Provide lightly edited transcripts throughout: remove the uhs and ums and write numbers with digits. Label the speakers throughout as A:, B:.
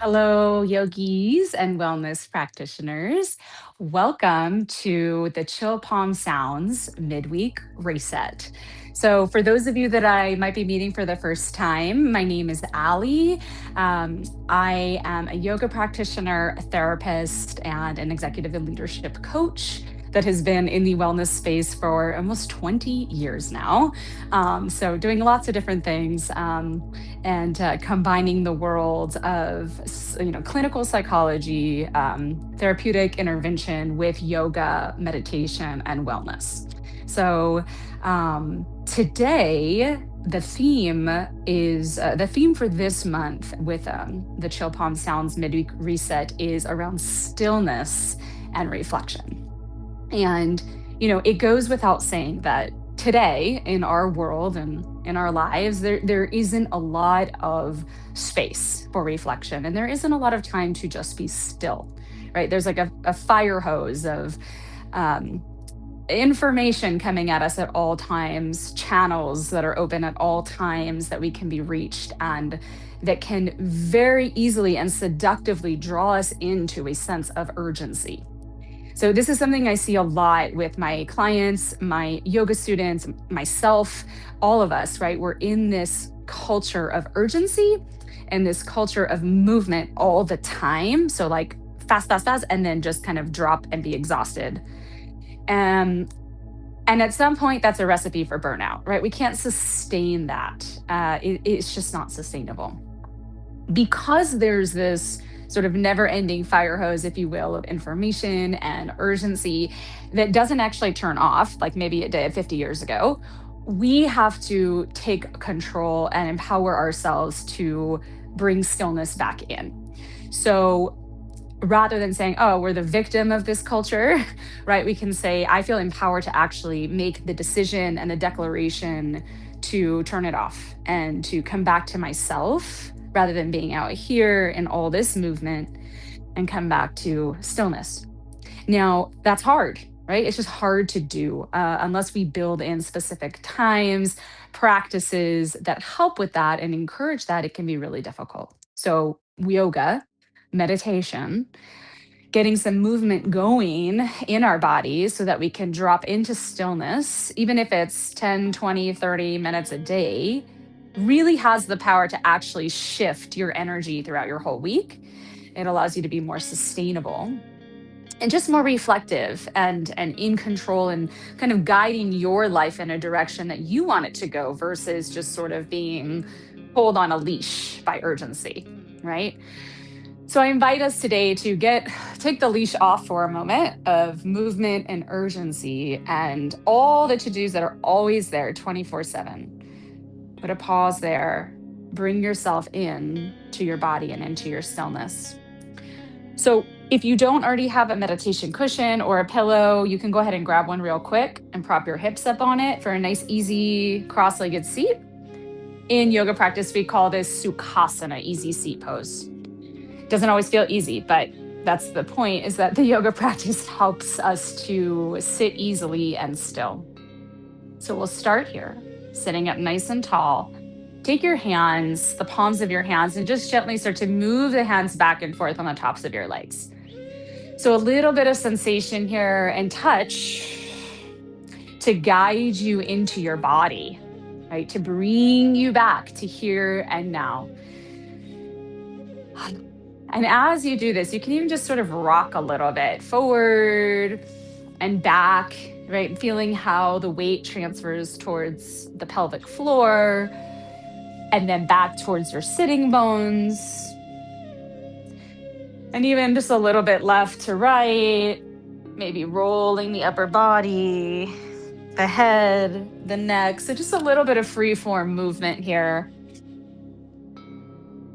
A: Hello, yogis and wellness practitioners. Welcome to the Chill Palm Sounds Midweek Reset. So, for those of you that I might be meeting for the first time, my name is Alley. I am a yoga practitioner, a therapist, and an executive and leadership coach that has been in the wellness space for almost 20 years now. So, doing lots of different things. And combining the worlds of clinical psychology, therapeutic intervention with yoga, meditation, and wellness. So today the theme for this month with the Chill Palm Sounds Midweek Reset is around stillness and reflection. And, it goes without saying that today in our world and in our lives, there isn't a lot of space for reflection and there isn't a lot of time to just be still, right? There's like a fire hose of um, information coming at us at all times, channels that are open at all times that we can be reached and that can very easily and seductively draw us into a sense of urgency. So, this is something I see a lot with my clients, my yoga students, myself, all of us, right? We're in this culture of urgency and this culture of movement all the time. So, like fast, fast, fast, and then just kind of drop and be exhausted. And and at some point, that's a recipe for burnout, right? We can't sustain that. It's just not sustainable because there's this sort of never ending fire hose, if you will, of information and urgency that doesn't actually turn off like maybe it did 50 years ago. We have to take control and empower ourselves to bring stillness back in. So rather than saying, oh, we're the victim of this culture, right? We can say, I feel empowered to actually make the decision and the declaration to turn it off and to come back to myself rather than being out here in all this movement and come back to stillness. Now, that's hard, right? It's just hard to do unless we build in specific times, practices that help with that and encourage that. It can be really difficult. So, yoga, meditation, getting some movement going in our bodies so that we can drop into stillness, even if it's 10, 20, 30 minutes a day, really has the power to actually shift your energy throughout your whole week. It allows you to be more sustainable and just more reflective and in control and kind of guiding your life in a direction that you want it to go versus just sort of being pulled on a leash by urgency, right? So I invite us today to take the leash off for a moment of movement and urgency and all the to-dos that are always there 24/7. Put a pause there. Bring yourself in to your body and into your stillness. So if you don't already have a meditation cushion or a pillow, you can go ahead and grab one real quick and prop your hips up on it for a nice, easy cross-legged seat. In yoga practice, we call this Sukhasana, easy seat pose. Doesn't always feel easy, but that's the point, is that the yoga practice helps us to sit easily and still. So we'll start here, sitting up nice and tall. Take your hands, the palms of your hands, and just gently start to move the hands back and forth on the tops of your legs. So a little bit of sensation here and touch to guide you into your body, right? To bring you back to here and now. And as you do this, you can even just sort of rock a little bit forward and back, right? Feeling how the weight transfers towards the pelvic floor and then back towards your sitting bones. And even just a little bit left to right, maybe rolling the upper body, the head, the neck. So just a little bit of free form movement here.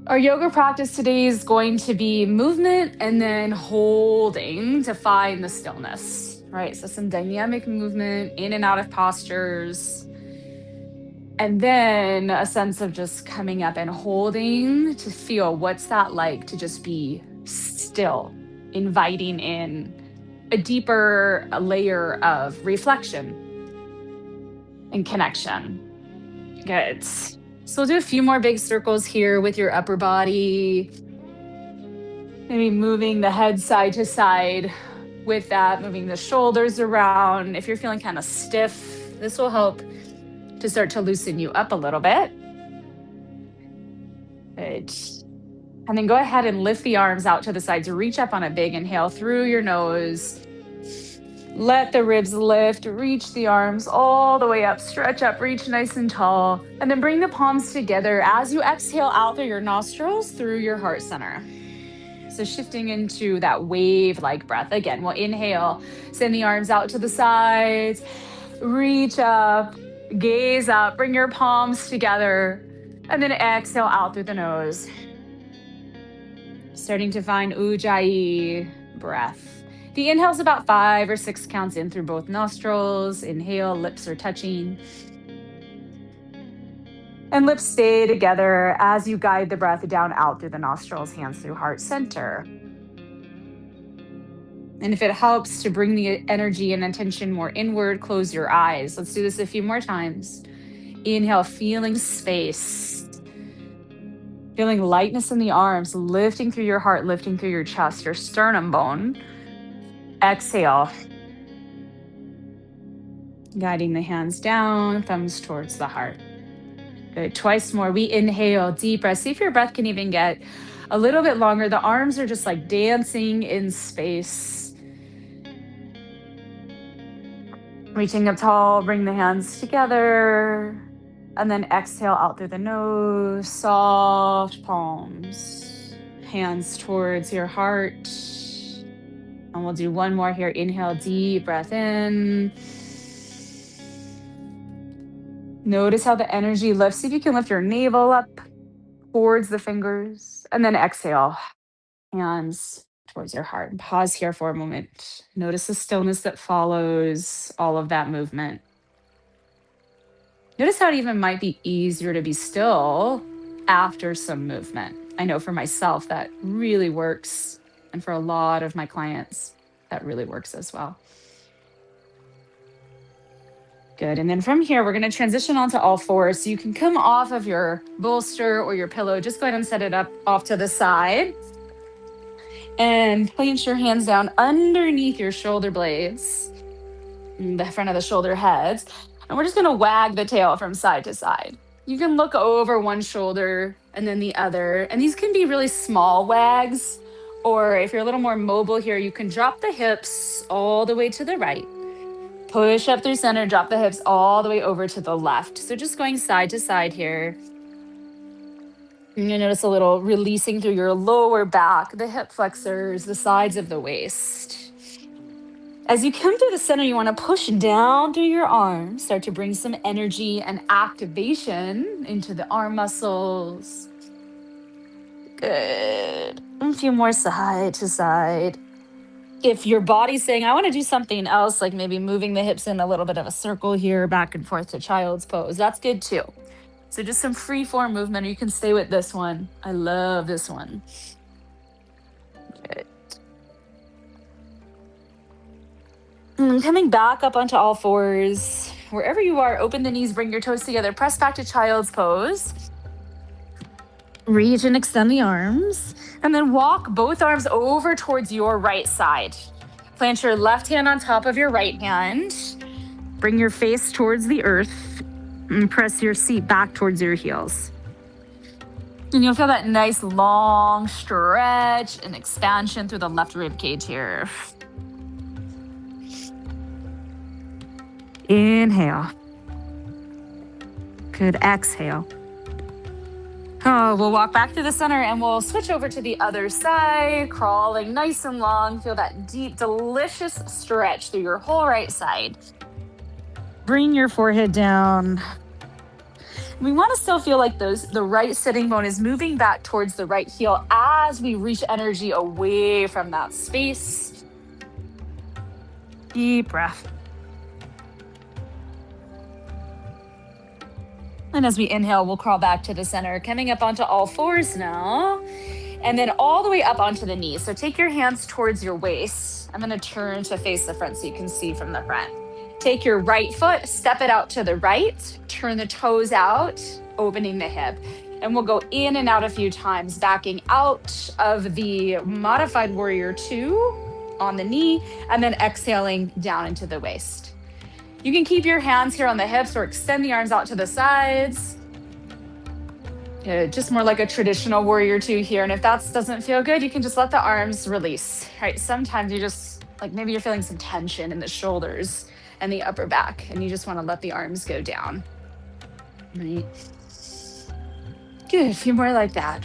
A: Our yoga practice today is going to be movement and then holding to find the stillness, right? So some dynamic movement in and out of postures. And then a sense of just coming up and holding to feel what's that like to just be still, inviting in a deeper layer of reflection and connection. Good. So we'll do a few more big circles here with your upper body. Maybe moving the head side to side with that, moving the shoulders around. If you're feeling kind of stiff, this will help to start to loosen you up a little bit. Good. And then go ahead and lift the arms out to the sides. Reach up on a big inhale through your nose. Let the ribs lift. Reach the arms all the way up. Stretch up. Reach nice and tall. And then bring the palms together as you exhale out through your nostrils, through your heart center. So shifting into that wave-like breath. Again, we'll inhale. Send the arms out to the sides. Reach up. Gaze up. Bring your palms together. And then exhale out through the nose. Starting to find Ujjayi breath. The inhale's about 5 or 6 counts in through both nostrils. Inhale, lips are touching. And lips stay together as you guide the breath down out through the nostrils, hands through heart center. And if it helps to bring the energy and attention more inward, close your eyes. Let's do this a few more times. Inhale, feeling space. Feeling lightness in the arms, lifting through your heart, lifting through your chest, your sternum bone. Exhale. Guiding the hands down, thumbs towards the heart. Good. Twice more. We inhale, deep breath. See if your breath can even get a little bit longer. The arms are just like dancing in space. Reaching up tall, bring the hands together. And then exhale out through the nose, soft palms, hands towards your heart. And we'll do one more here. Inhale, deep breath in. Notice how the energy lifts. See if you can lift your navel up towards the fingers. And then exhale, hands towards your heart. And pause here for a moment. Notice the stillness that follows all of that movement. Notice how it even might be easier to be still after some movement. I know for myself that really works. And for a lot of my clients, that really works as well. Good. And then from here, we're going to transition onto all fours. So you can come off of your bolster or your pillow. Just go ahead and set it up off to the side. And place your hands down underneath your shoulder blades, the front of the shoulder heads. And we're just going to wag the tail from side to side. You can look over one shoulder and then the other. And these can be really small wags. Or if you're a little more mobile here, you can drop the hips all the way to the right. Push up through center, drop the hips all the way over to the left. So just going side to side here. You're going to notice a little releasing through your lower back, the hip flexors, the sides of the waist. As you come to the center, you want to push down through your arms, start to bring some energy and activation into the arm muscles. Good. A few more side to side. If your body's saying, I want to do something else, like maybe moving the hips in a little bit of a circle here, back and forth to child's pose, that's good too. So just some free form movement, or you can stay with this one. I love this one. Good. Coming back up onto all fours. Wherever you are, open the knees, bring your toes together, press back to child's pose. Reach and extend the arms. And then walk both arms over towards your right side. Plant your left hand on top of your right hand. Bring your face towards the earth. And press your seat back towards your heels. And you'll feel that nice long stretch and expansion through the left rib cage here. Inhale. Good. Exhale. Oh, we'll walk back to the center and we'll switch over to the other side, crawling nice and long. Feel that deep, delicious stretch through your whole right side. Bring your forehead down. We want to still feel like the right sitting bone is moving back towards the right heel as we reach energy away from that space. Deep breath. And as we inhale, we'll crawl back to the center, coming up onto all fours now. And then all the way up onto the knees. So take your hands towards your waist. I'm going to turn to face the front so you can see from the front. Take your right foot, step it out to the right, turn the toes out, opening the hip. And we'll go in and out a few times, backing out of the modified warrior two on the knee, and then exhaling down into the waist. You can keep your hands here on the hips or extend the arms out to the sides. Just more like a traditional warrior two here. And if that doesn't feel good, you can just let the arms release, right? Sometimes you just, like maybe you're feeling some tension in the shoulders and the upper back, and you just want to let the arms go down, right? Good, a few more like that.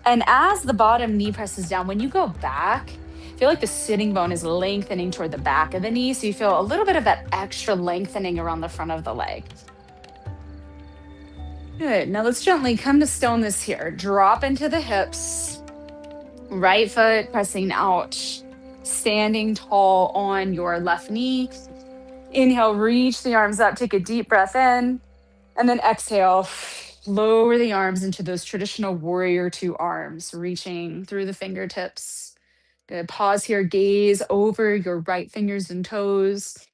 A: And as the bottom knee presses down, when you go back, feel like the sitting bone is lengthening toward the back of the knee. So you feel a little bit of that extra lengthening around the front of the leg. Good. Now let's gently come to stillness here. Drop into the hips. Right foot pressing out. Standing tall on your left knee. Inhale, reach the arms up. Take a deep breath in. And then exhale. Lower the arms into those traditional warrior two arms, reaching through the fingertips. Good. Pause here, gaze over your right fingers and toes,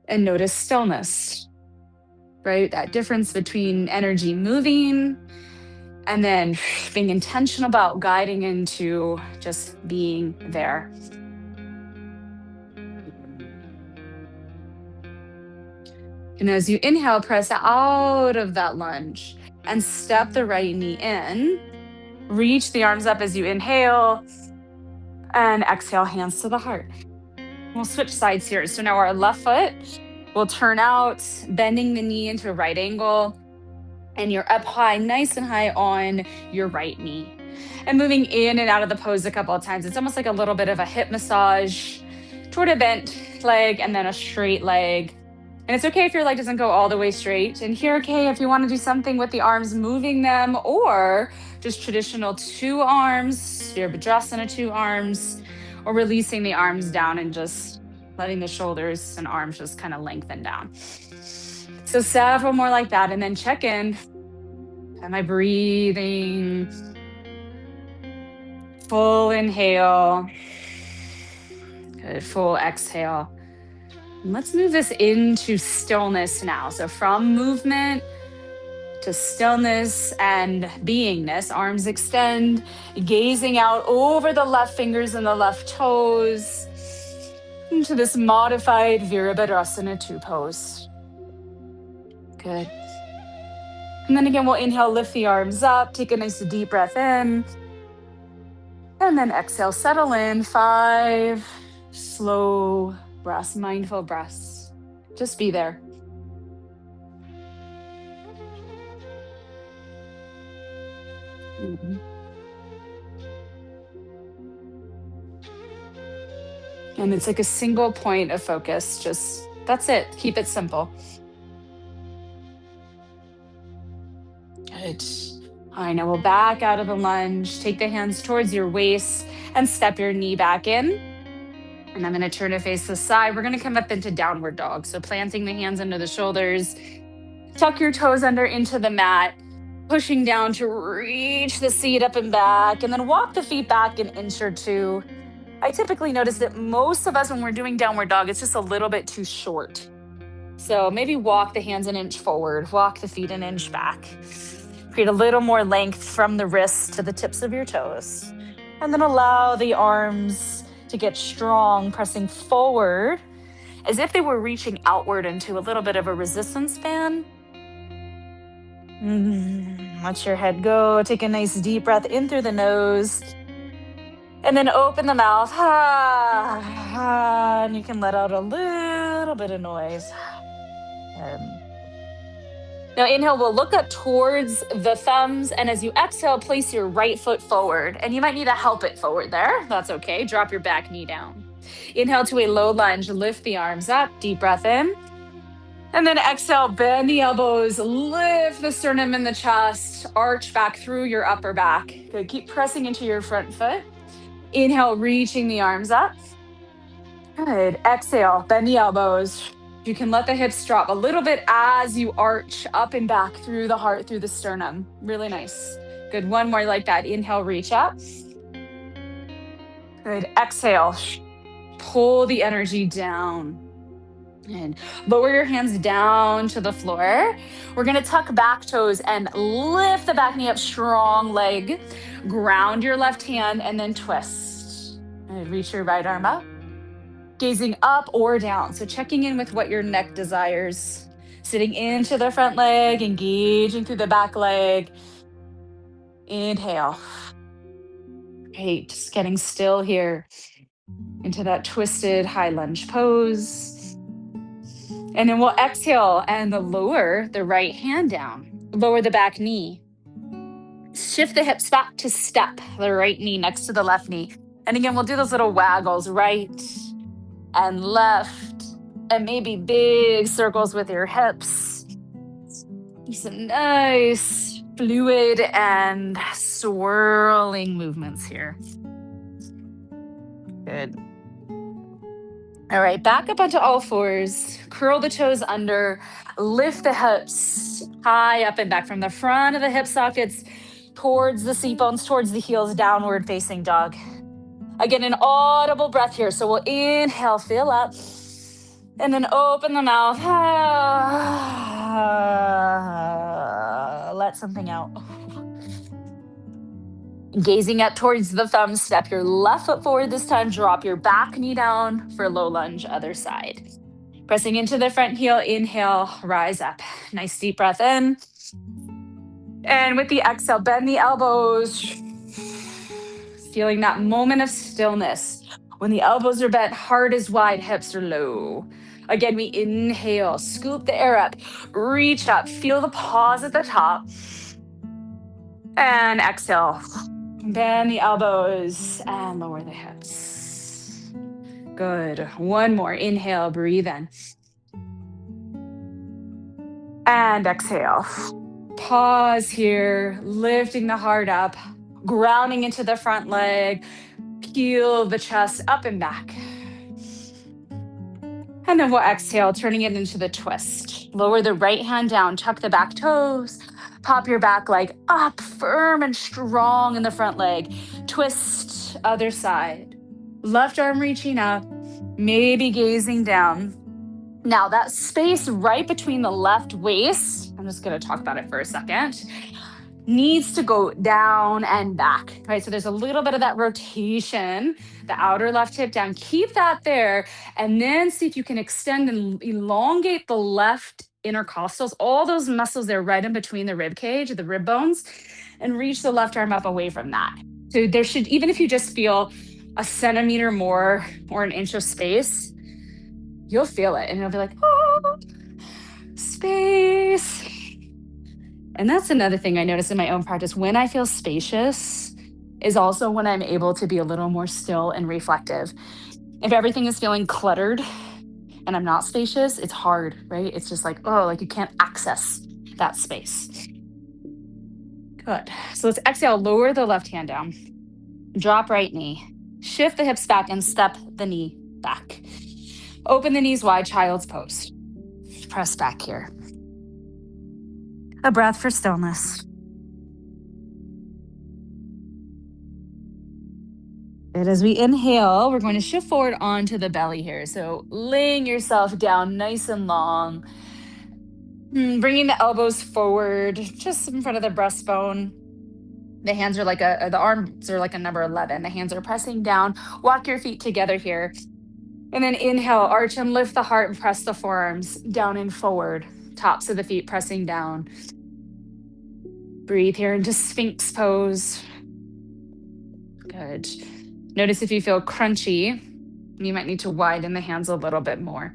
A: and notice stillness, right? That difference between energy moving and then being intentional about guiding into just being there. And as you inhale, press out of that lunge and step the right knee in. Reach the arms up as you inhale and exhale, hands to the heart. We'll switch sides here. So now our left foot will turn out, bending the knee into a right angle, and you're up high, nice and high on your right knee. And moving in and out of the pose a couple of times. It's almost like a little bit of a hip massage toward a bent leg and then a straight leg. And it's okay if your leg doesn't go all the way straight. And here, okay, if you want to do something with the arms, moving them, or just traditional two arms, Virabhadrasana two arms, or releasing the arms down and just letting the shoulders and arms just kind of lengthen down. So several more like that. And then check in. Am I breathing? Full inhale. Good, full exhale. Let's move this into stillness now. So from movement to stillness and beingness, arms extend, gazing out over the left fingers and the left toes into this modified Virabhadrasana 2 pose. Good. And then again, we'll inhale, lift the arms up, take a nice deep breath in. And then exhale, settle in, 5 slow breaths, mindful breaths. Just be there. Mhm. And it's like a single point of focus. Just, that's it. Keep it simple. Good. All right, now we'll back out of the lunge. Take the hands towards your waist and step your knee back in. And I'm going to turn to face the side. We're going to come up into downward dog. So planting the hands under the shoulders. Tuck your toes under into the mat. Pushing down to reach the seat up and back. And then walk the feet back an inch or two. I typically notice that most of us, when we're doing downward dog, it's just a little bit too short. So maybe walk the hands an inch forward. Walk the feet an inch back. Create a little more length from the wrists to the tips of your toes. And then allow the arms to get strong, pressing forward as if they were reaching outward into a little bit of a resistance band. Let your head go. Take a nice deep breath in through the nose. And then open the mouth. And you can let out a little bit of noise. Now inhale, we'll look up towards the thumbs. And as you exhale, place your right foot forward. And you might need to help it forward there. That's okay. Drop your back knee down. Inhale to a low lunge. Lift the arms up. Deep breath in. And then exhale, bend the elbows. Lift the sternum and the chest. Arch back through your upper back. Good. Keep pressing into your front foot. Inhale, reaching the arms up. Good. Exhale, bend the elbows. You can let the hips drop a little bit as you arch up and back through the heart, through the sternum. Really nice. Good. One more like that. Inhale, reach up. Good. Exhale. Pull the energy down. And lower your hands down to the floor. We're going to tuck back toes and lift the back knee up, strong leg. Ground your left hand and then twist. And reach your right arm up, gazing up or down. So checking in with what your neck desires. Sitting into the front leg, engaging through the back leg. Inhale. Great. Just getting still here into that twisted high lunge pose. And then we'll exhale and lower the right hand down. Lower the back knee. Shift the hips back to step the right knee next to the left knee. And again, we'll do those little waggles, right and left, and maybe big circles with your hips. Some nice fluid and swirling movements here. Good. All right, back up onto all fours. Curl the toes under. Lift the hips high up and back from the front of the hip sockets towards the seat bones, towards the heels, downward facing dog. Again, an audible breath here. So we'll inhale, fill up, and then open the mouth. Let something out. Gazing up towards the thumb, step your left foot forward this time. Drop your back knee down for low lunge, other side. Pressing into the front heel, inhale, rise up. Nice deep breath in. And with the exhale, bend the elbows. Feeling that moment of stillness. When the elbows are bent, heart is wide, hips are low. Again, we inhale, scoop the air up, reach up, feel the pause at the top. And exhale, bend the elbows and lower the hips. Good. One more. Inhale, breathe in. And exhale. Pause here, lifting the heart up, grounding into the front leg, peel the chest up and back. And then we'll exhale, turning it into the twist. Lower the right hand down, tuck the back toes, pop your back leg up, firm and strong in the front leg. Twist, other side. Left arm reaching up, maybe gazing down. Now that space right between the left waist, I'm just going to talk about it for a second, needs to go down and back, right? So there's a little bit of that rotation, the outer left hip down. Keep that there, and then see if you can extend and elongate the left intercostals, all those muscles there right in between the rib cage, the rib bones, and reach the left arm up away from that. So there should, even if you just feel a centimeter more or an inch of space, you'll feel it and it'll be like, oh, space. And that's another thing I notice in my own practice. When I feel spacious is also when I'm able to be a little more still and reflective. If everything is feeling cluttered and I'm not spacious, it's hard, right? It's just like, oh, like you can't access that space. Good. So let's exhale, lower the left hand down, drop right knee, shift the hips back and step the knee back. Open the knees wide, child's pose. Press back here. A breath for stillness. And as we inhale, we're going to shift forward onto the belly here. So laying yourself down nice and long. Bringing the elbows forward, just in front of the breastbone. The hands are the arms are like a number 11. The hands are pressing down. Walk your feet together here. And then inhale, arch and lift the heart and press the forearms down and forward. Tops of the feet pressing down. Breathe here into Sphinx pose. Good. Notice if you feel crunchy, you might need to widen the hands a little bit more.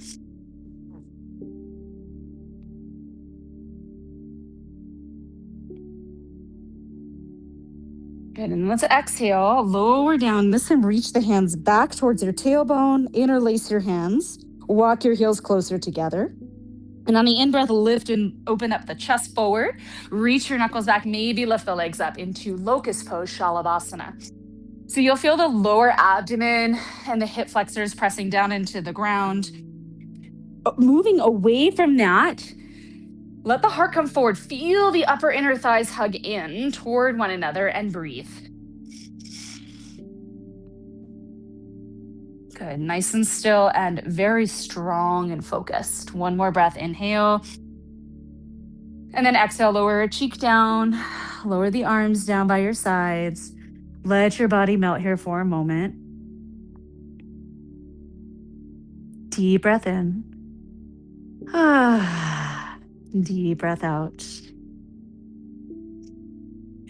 A: Good, and let's exhale, lower down. This time, reach the hands back towards your tailbone, interlace your hands, walk your heels closer together. And on the in-breath, lift and open up the chest forward, reach your knuckles back, maybe lift the legs up into locust pose, Shalabhasana. So you'll feel the lower abdomen and the hip flexors pressing down into the ground. Moving away from that, let the heart come forward. Feel the upper inner thighs hug in toward one another and breathe. Good. Nice and still and very strong and focused. One more breath. Inhale. And then exhale, lower a cheek down, lower the arms down by your sides. Let your body melt here for a moment. Deep breath in. Deep breath out.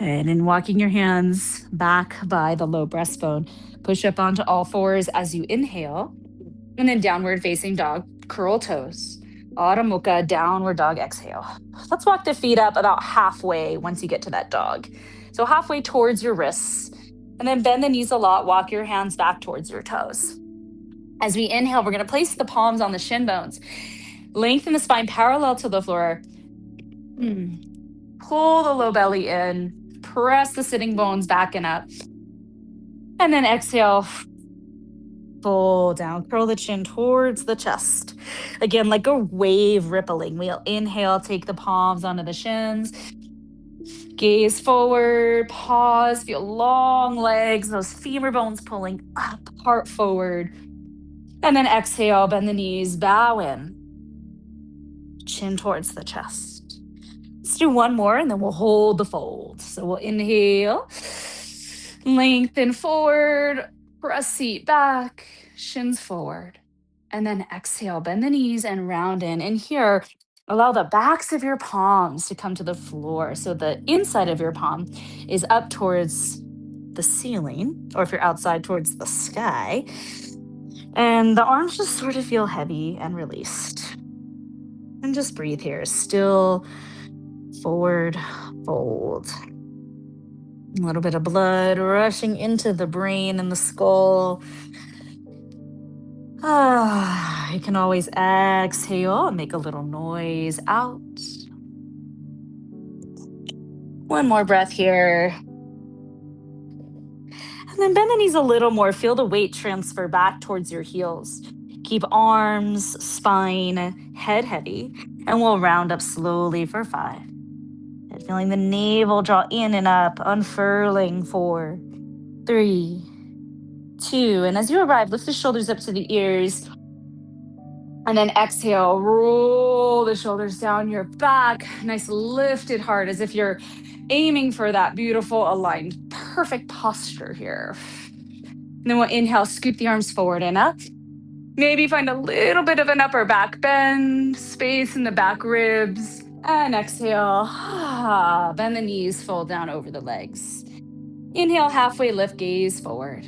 A: And walking your hands back by the low breastbone, push up onto all fours as you inhale. And then downward facing dog, curl toes. Adho Mukha, downward dog, exhale. Let's walk the feet up about halfway once you get to that dog. So halfway towards your wrists. And then bend the knees a lot. Walk your hands back towards your toes. As we inhale, we're going to place the palms on the shin bones. Lengthen the spine parallel to the floor. Pull the low belly in. Press the sitting bones back and up. And then exhale. Fold down, curl the chin towards the chest. Again, like a wave rippling. We'll inhale, take the palms onto the shins. Gaze forward, pause, feel long legs, those femur bones pulling up, heart forward. And then exhale, bend the knees, bow in. Chin towards the chest. Let's do one more and then we'll hold the fold. So we'll inhale, lengthen forward, press seat back, shins forward. And then exhale, bend the knees and round in. And here, allow the backs of your palms to come to the floor. So the inside of your palm is up towards the ceiling, or if you're outside, towards the sky. And the arms just sort of feel heavy and released. And just breathe here. Still, forward, fold. A little bit of blood rushing into the brain and the skull. You can always exhale and make a little noise out. One more breath here. And then bend the knees a little more. Feel the weight transfer back towards your heels. Keep arms, spine, head heavy. And we'll round up slowly for 5. And feeling the navel draw in and up, unfurling. 4, 3, 2. And as you arrive, lift the shoulders up to the ears. And then exhale, roll the shoulders down your back. Nice lifted heart, as if you're aiming for that beautiful aligned, perfect posture here. And then we'll inhale, scoop the arms forward and up. Maybe find a little bit of an upper back bend, space in the back ribs. And exhale, bend the knees, fold down over the legs. Inhale, halfway lift, gaze forward.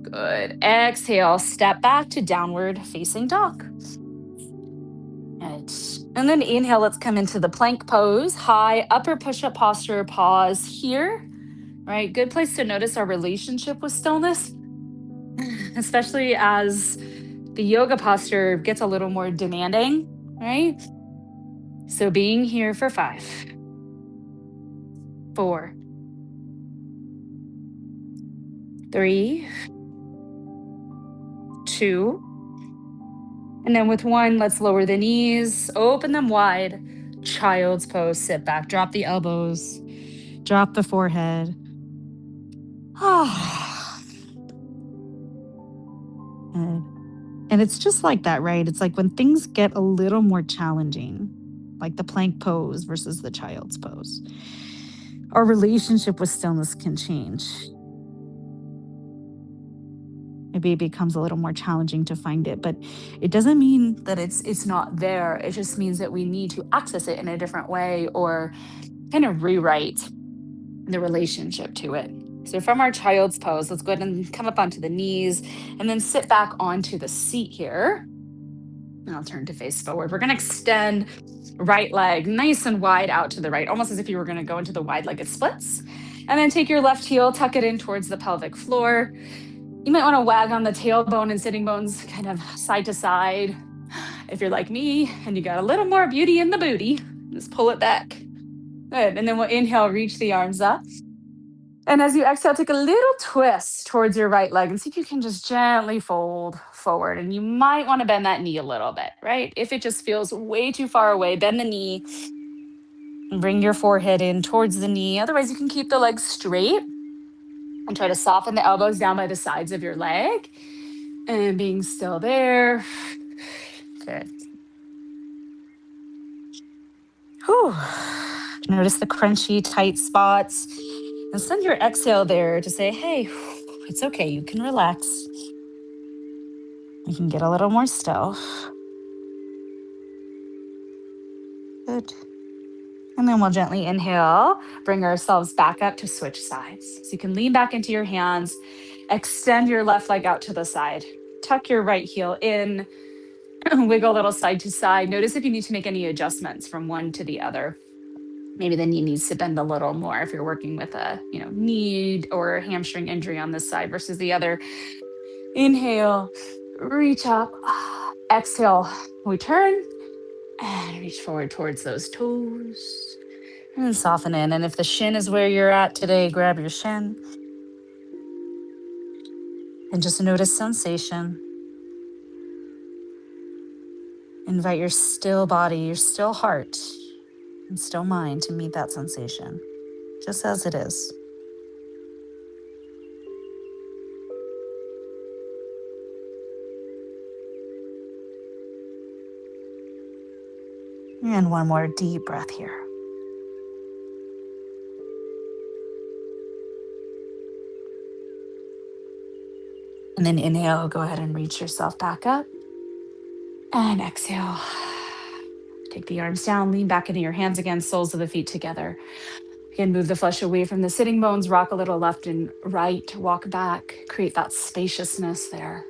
A: Good. Exhale, step back to downward facing dog. Good. And then inhale, let's come into the plank pose. High upper push-up posture, pause here. Right, good place to notice our relationship with stillness, especially as the yoga posture gets a little more demanding, right? So being here for 5, 4, 3, 2, and then with 1, let's lower the knees, open them wide. Child's pose, sit back, drop the elbows, drop the forehead. And it's just like that, right? It's like when things get a little more challenging, like the plank pose versus the child's pose, our relationship with stillness can change. Maybe it becomes a little more challenging to find it, but it doesn't mean that it's not there. It just means that we need to access it in a different way or kind of rewrite the relationship to it. So from our child's pose, let's go ahead and come up onto the knees and then sit back onto the seat here. And I'll turn to face forward. We're going to extend right leg nice and wide out to the right, almost as if you were going to go into the wide-legged splits. And then take your left heel, tuck it in towards the pelvic floor. You might want to wag on the tailbone and sitting bones kind of side to side. If you're like me and you got a little more beauty in the booty, just pull it back. Good. And then we'll inhale, reach the arms up. And as you exhale, take a little twist towards your right leg and see if you can just gently fold forward. And you might want to bend that knee a little bit, right? If it just feels way too far away, bend the knee and bring your forehead in towards the knee. Otherwise, you can keep the legs straight and try to soften the elbows down by the sides of your leg. And being still there. Good. Whew. Notice the crunchy, tight spots. And send your exhale there to say, hey, it's okay. You can relax. You can get a little more still. Good. And then we'll gently inhale, bring ourselves back up to switch sides. So you can lean back into your hands, extend your left leg out to the side, tuck your right heel in, wiggle a little side to side. Notice if you need to make any adjustments from one to the other. Maybe the knee needs to bend a little more if you're working with a, knee or hamstring injury on this side versus the other. Inhale, reach up, exhale, we turn and reach forward towards those toes and soften in. And if the shin is where you're at today, grab your shin and just notice sensation. Invite your still body, your still heart, and still mind to meet that sensation, just as it is. And one more deep breath here. And then inhale, go ahead and reach yourself back up. And exhale. Take the arms down, lean back into your hands again, soles of the feet together. Again, move the flesh away from the sitting bones, rock a little left and right, walk back, create that spaciousness there.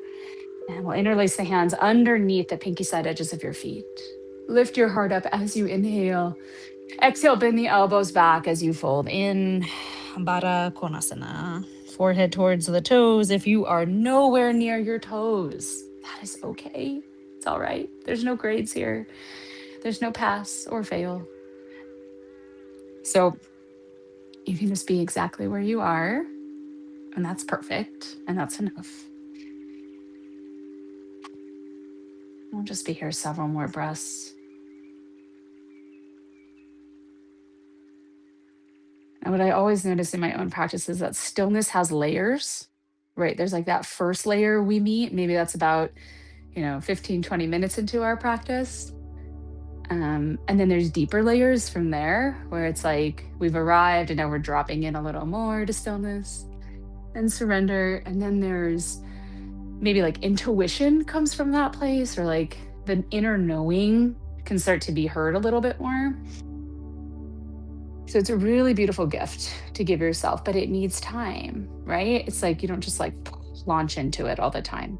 A: And we'll interlace the hands underneath the pinky side edges of your feet. Lift your heart up as you inhale. Exhale, bend the elbows back as you fold in. Baddha Konasana. Forehead towards the toes. If you are nowhere near your toes, that is okay. It's all right. There's no grades here. There's no pass or fail. So you can just be exactly where you are, and that's perfect, and that's enough. We'll just be here several more breaths. And what I always notice in my own practice is that stillness has layers, right? There's like that first layer we meet. Maybe that's about, 15, 20 minutes into our practice. And then there's deeper layers from there where it's like we've arrived and now we're dropping in a little more to stillness and surrender. And then there's maybe like intuition comes from that place, or like the inner knowing can start to be heard a little bit more. So it's a really beautiful gift to give yourself, but it needs time, right? It's like you don't just like launch into it all the time.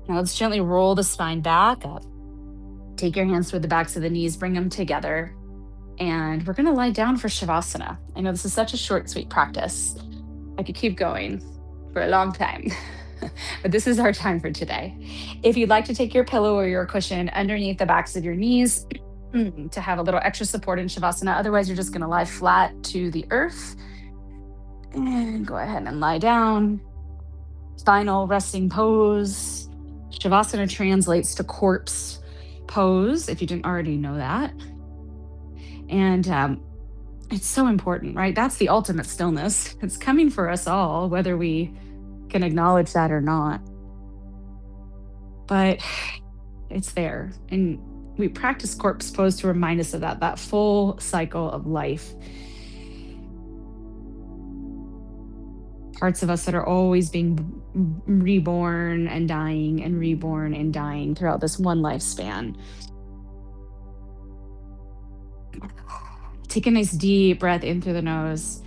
A: Now let's gently roll the spine back up. Take your hands toward the backs of the knees, bring them together. And we're going to lie down for Shavasana. I know this is such a short, sweet practice. I could keep going for a long time, but this is our time for today. If you'd like to take your pillow or your cushion underneath the backs of your knees to have a little extra support in Shavasana, otherwise you're just going to lie flat to the earth. And go ahead and lie down. Final resting pose. Shavasana translates to corpse pose, if you didn't already know that. And it's so important, right? That's the ultimate stillness. It's coming for us all, whether we can acknowledge that or not. But it's there. And we practice corpse pose to remind us of that full cycle of life. Parts of us that are always being reborn and dying and reborn and dying throughout this one lifespan. Take a nice deep breath in through the nose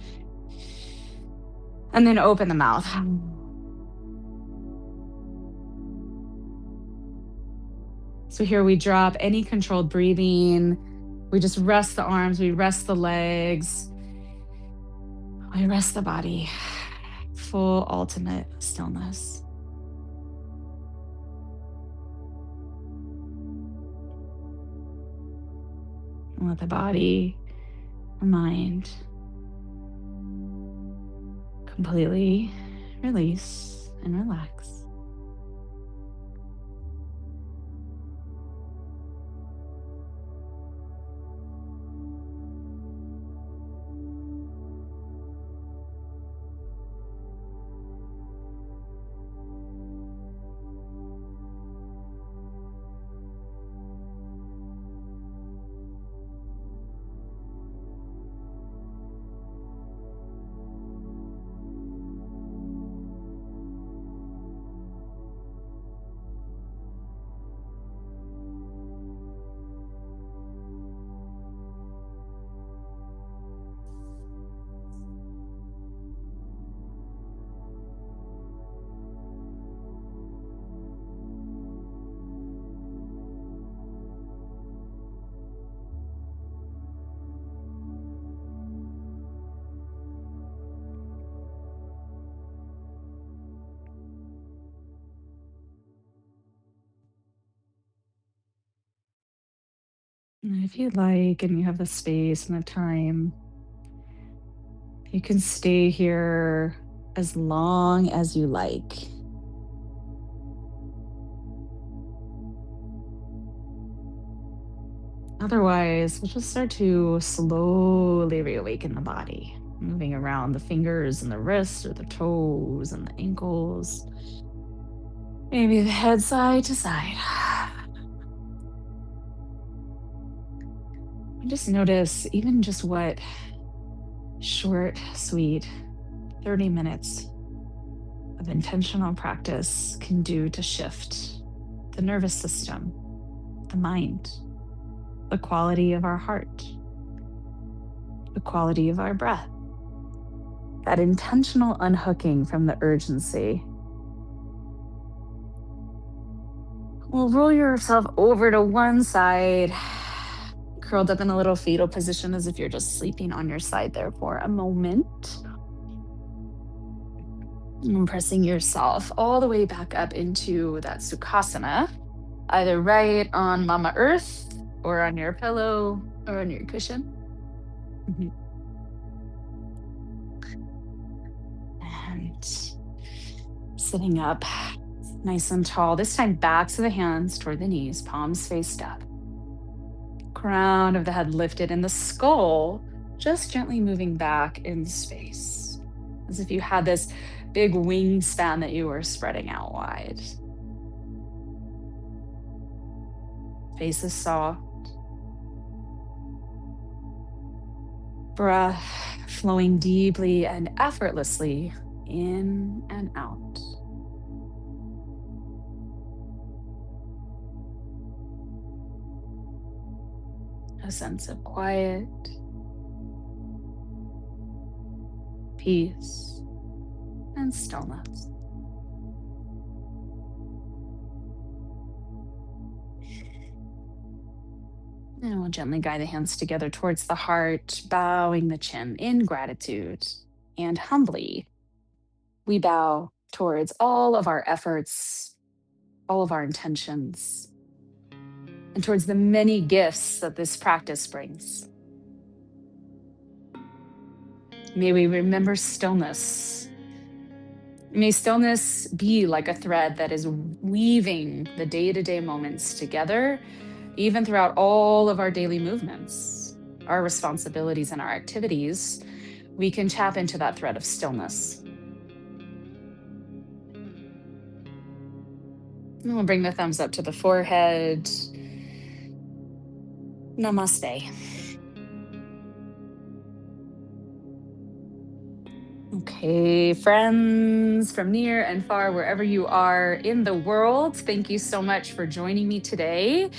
A: and then open the mouth. So here we drop any controlled breathing. We just rest the arms, we rest the legs, we rest the body. Full ultimate stillness. And let the body, the mind completely release and relax. And if you like, and you have the space and the time, you can stay here as long as you like. Otherwise, we'll just start to slowly reawaken the body, moving around the fingers and the wrists or the toes and the ankles, maybe the head side to side. And just notice even just what short, sweet 30 minutes of intentional practice can do to shift the nervous system, the mind, the quality of our heart, the quality of our breath. That intentional unhooking from the urgency. Well, roll yourself over to one side, curled up in a little fetal position as if you're just sleeping on your side there for a moment. And pressing yourself all the way back up into that Sukhasana, either right on Mama Earth or on your pillow or on your cushion. Mhm. And sitting up nice and tall, this time backs of the hands toward the knees, palms faced up. Crown of the head lifted and the skull just gently moving back in space, as if you had this big wingspan that you were spreading out wide. Face is soft. Breath flowing deeply and effortlessly in and out. A sense of quiet, peace, and stillness. And we'll gently guide the hands together towards the heart, bowing the chin in gratitude. And humbly, we bow towards all of our efforts, all of our intentions, and towards the many gifts that this practice brings. May we remember stillness. May stillness be like a thread that is weaving the day-to-day moments together, even throughout all of our daily movements, our responsibilities, and our activities. We can tap into that thread of stillness. And we'll bring the thumbs up to the forehead. Namaste. Okay, friends from near and far, wherever you are in the world, thank you so much for joining me today.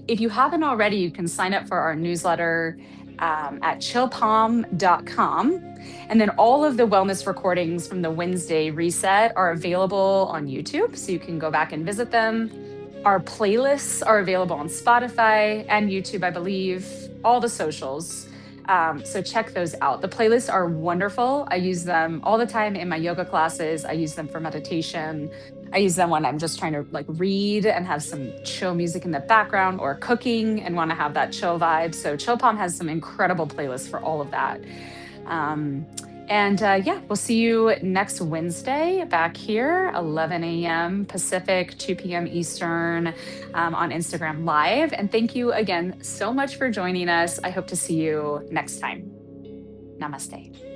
A: If you haven't already, you can sign up for our newsletter at chillpalm.com. And then all of the wellness recordings from the Wednesday reset are available on YouTube, so you can go back and visit them. Our playlists are available on Spotify and YouTube, I believe, all the socials. So check those out. The playlists are wonderful. I use them all the time in my yoga classes. I use them for meditation. I use them when I'm just trying to like read and have some chill music in the background, or cooking and want to have that chill vibe. So Chill Palm has some incredible playlists for all of that. Yeah, we'll see you next Wednesday back here, 11 a.m. Pacific, 2 p.m. Eastern, on Instagram Live. And thank you again so much for joining us. I hope to see you next time. Namaste.